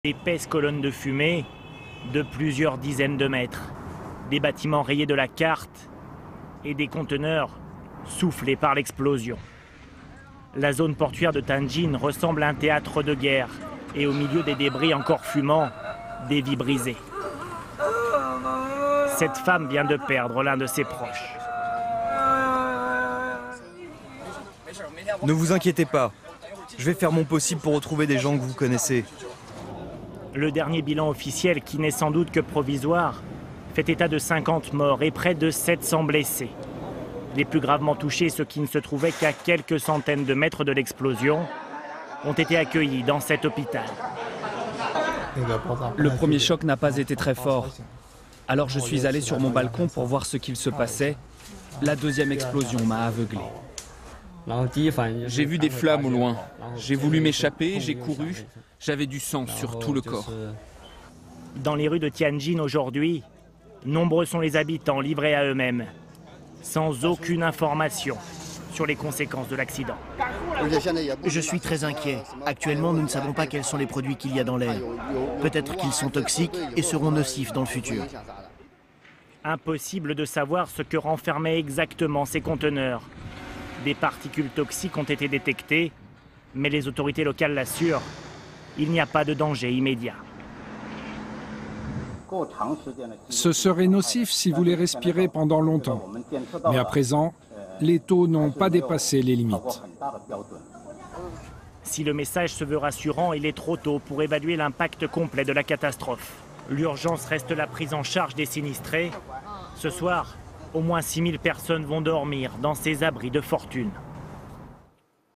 D'épaisses colonnes de fumée de plusieurs dizaines de mètres, des bâtiments rayés de la carte et des conteneurs soufflés par l'explosion. La zone portuaire de Tianjin ressemble à un théâtre de guerre et au milieu des débris encore fumants, des vies brisées. Cette femme vient de perdre l'un de ses proches. Ne vous inquiétez pas, je vais faire mon possible pour retrouver des gens que vous connaissez. Le dernier bilan officiel, qui n'est sans doute que provisoire, fait état de 50 morts et près de 700 blessés. Les plus gravement touchés, ceux qui ne se trouvaient qu'à quelques centaines de mètres de l'explosion, ont été accueillis dans cet hôpital. Le premier choc n'a pas été très fort. Alors je suis allé sur mon balcon pour voir ce qu'il se passait. La deuxième explosion m'a aveuglé. J'ai vu des flammes au loin. J'ai voulu m'échapper, j'ai couru. J'avais du sang sur tout le corps. Dans les rues de Tianjin aujourd'hui, nombreux sont les habitants livrés à eux-mêmes, sans aucune information sur les conséquences de l'accident. Je suis très inquiet. Actuellement, nous ne savons pas quels sont les produits qu'il y a dans l'air. Peut-être qu'ils sont toxiques et seront nocifs dans le futur. Impossible de savoir ce que renfermaient exactement ces conteneurs. Des particules toxiques ont été détectées, mais les autorités locales l'assurent, il n'y a pas de danger immédiat. Ce serait nocif si vous les respirez pendant longtemps. Mais à présent, les taux n'ont pas dépassé les limites. Si le message se veut rassurant, il est trop tôt pour évaluer l'impact complet de la catastrophe. L'urgence reste la prise en charge des sinistrés. Ce soir, au moins 6000 personnes vont dormir dans ces abris de fortune.